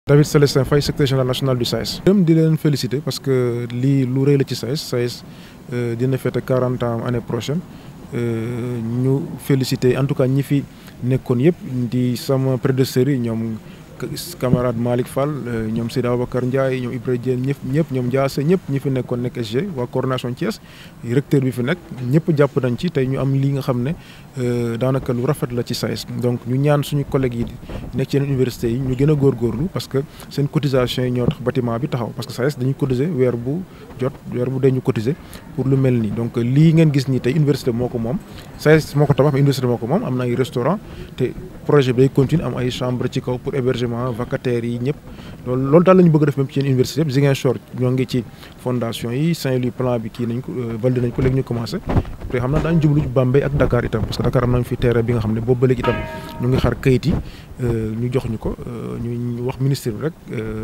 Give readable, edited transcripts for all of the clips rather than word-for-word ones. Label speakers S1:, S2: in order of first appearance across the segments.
S1: David Célestin Faye, secrétaire général national du SAES. Je voudrais féliciter parce que li lu rëy la ci SAES dina fête 40 ans l'année prochaine ñu féliciter en tout cas ñi fi nekkoon yëpp di sama prédécesseurs yi ñoom camarade Malick Fall ñoom Seydi Ababacar Ndiaye ñoom Ibrahima Diène ñëpp ñoom Diassé ñëpp ñi fi nekkoon nekk SG waa coordination Thiès recteur bi fi nekk ñëpp jàpp nañ ci tey ñu am li nga xam ne daanaka lu rafet la ci SAES donc ñu ñaan suñu collègues yi nekk ci yeneen universités yi ñu gën a góorgóorlu parce que seen cotisation yi ñoo tax bâtiment bi taxaw parce que SAES dañuy cotiser weer bu dee ñu cotiser pour lu mel nii donc lii ngeen gis nii tey université moo ko moom SAES moo ko tabax mais université moo ko moom am na ay restaurant te projet bi day continuer am ay chambre ci kaw pour hébergement vacataires yi ñëpp loolu daal la ñu bëgg a def même ci yeneen université yëpp Ziguinchor ñoo ngi ci fondation yi Saint-Louis plan bi kii nañ ko validé nañ ko léegi ñu commencé te xam naa daañu jublu Bambey ak Dakar itam parce que Dakar am nañ fi terrain bi nga xam ne boobu ba léegi itam ñu ngi xaar kayit yi ñu jox ñu ko ñu wax ministre bi rek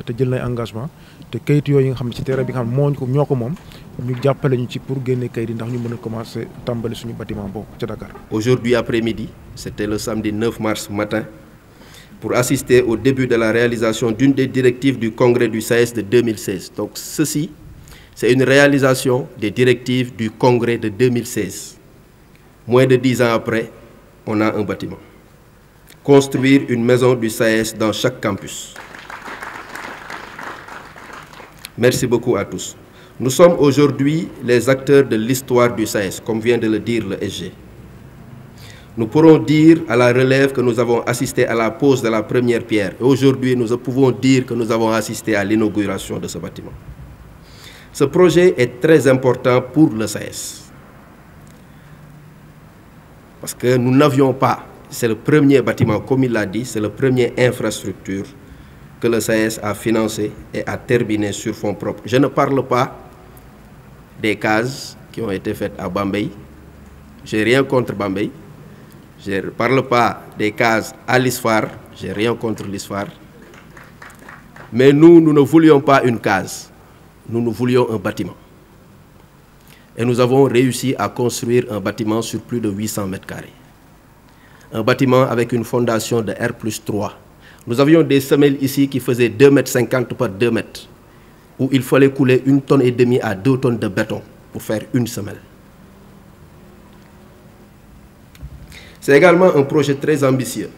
S1: te jël nay engagement te kayit yooyu nga xam ne ci terrain bi nga xam ne ñoo ko moom ñu jàppale ñu ci pour génne kayit yi ndax ñu mën a commencé tàmbali suñu bâtiment boobu ca Dakar.
S2: Aujourd'hui après-midi, c'était le samedi 9 mars matin, pour assister au début de la réalisation d'une des directives du congrès du SAES de 2016. Donc ceci, c'est une réalisation des directives du congrès de 2016. Moins de 10 ans après, on a un bâtiment. Construire une maison du SAES dans chaque campus. Merci beaucoup à tous. Nous sommes aujourd'hui les acteurs de l'histoire du SAES, comme vient de le dire le SG. Nous pourrons dire à la relève que nous avons assisté à la pose de la première pierre. Et aujourd'hui, nous pouvons dire que nous avons assisté à l'inauguration de ce bâtiment. Ce projet est très important pour le SAES. Parce que nous n'avions pas, c'est le premier bâtiment, comme il l'a dit, c'est la première infrastructure que le SAES a financé et a terminé sur fonds propres. Je ne parle pas des cases qui ont été faites à Bambey. Je n'ai rien contre Bambey. Je ne parle pas des cases à l'ISFAR. Je n'ai rien contre l'ISFAR. Mais nous ne voulions pas une case. Nous voulions un bâtiment. Et nous avons réussi à construire un bâtiment sur plus de 800 mètres carrés. Un bâtiment avec une fondation de R+3. Nous avions des semelles ici qui faisaient 2,50 m par 2 mètres, où il fallait couler 1,5 tonne à 2 tonnes de béton pour faire une semelle. C'est également un projet très ambitieux,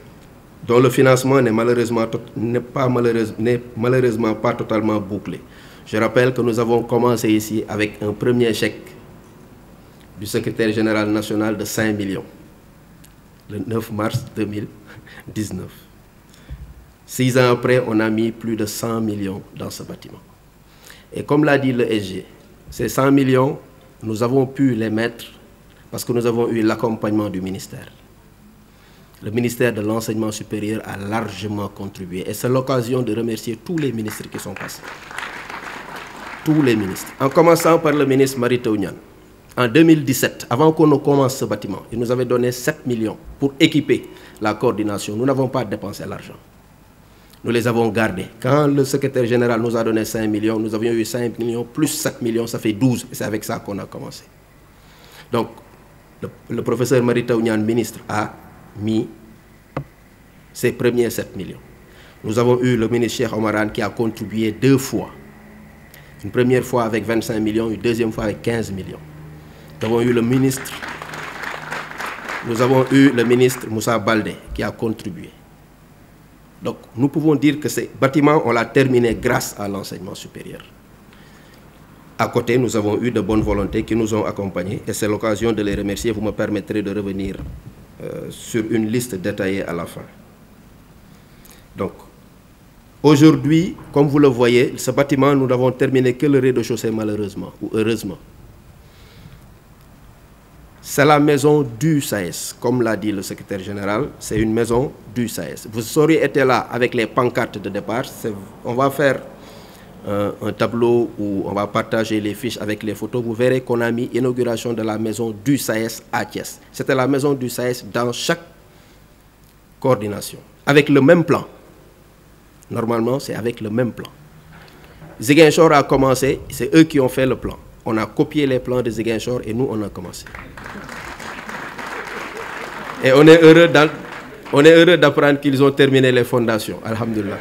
S2: dont le financement n'est malheureusement pas totalement bouclé. Je rappelle que nous avons commencé ici avec un premier chèque du secrétaire général national de 5 millions, le 9 mars 2019. 6 ans après, on a mis plus de 100 millions dans ce bâtiment. Et comme l'a dit le SG, ces 100 millions, nous avons pu les mettre parce que nous avons eu l'accompagnement du ministère. Le ministère de l'Enseignement supérieur a largement contribué. Et c'est l'occasion de remercier tous les ministres qui sont passés. Tous les ministres. En commençant par le ministre Mary Teuw Niane. En 2017, avant qu'on ne commence ce bâtiment, il nous avait donné 7 millions pour équiper la coordination. Nous n'avons pas dépensé l'argent. Nous les avons gardés. Quand le secrétaire général nous a donné 5 millions, nous avions eu 5 millions plus 7 millions, ça fait 12. Et c'est avec ça qu'on a commencé. Donc, le professeur Mary Teuw Niane, ministre, a mis ses premiers 7 millions. Nous avons eu le ministre Cheikh Oumar Anne qui a contribué 2 fois. Une première fois avec 25 millions, une deuxième fois avec 15 millions. Nous avons eu le ministre Moussa Baldé qui a contribué. Donc nous pouvons dire que ces bâtiments, on l'a terminé grâce à l'enseignement supérieur. À côté, nous avons eu de bonnes volontés qui nous ont accompagnés et c'est l'occasion de les remercier. Vous me permettrez de revenir sur une liste détaillée à la fin. Donc, aujourd'hui, comme vous le voyez, ce bâtiment, nous n'avons terminé que le rez-de-chaussée malheureusement, ou heureusement. C'est la maison du SAES, comme l'a dit le secrétaire général, c'est une maison du SAES. Vous auriez été là avec les pancartes de départ. On va faire un tableau où on va partager les fiches avec les photos. Vous verrez qu'on a mis inauguration de la maison du SAES à Thiès. C'était la maison du SAES dans chaque coordination, avec le même plan. Normalement, c'est avec le même plan. Ziguinchor a commencé, c'est eux qui ont fait le plan. On a copié les plans de Ziguinchor et nous, on a commencé. Et on est heureux d'apprendre qu'ils ont terminé les fondations. Alhamdulillah.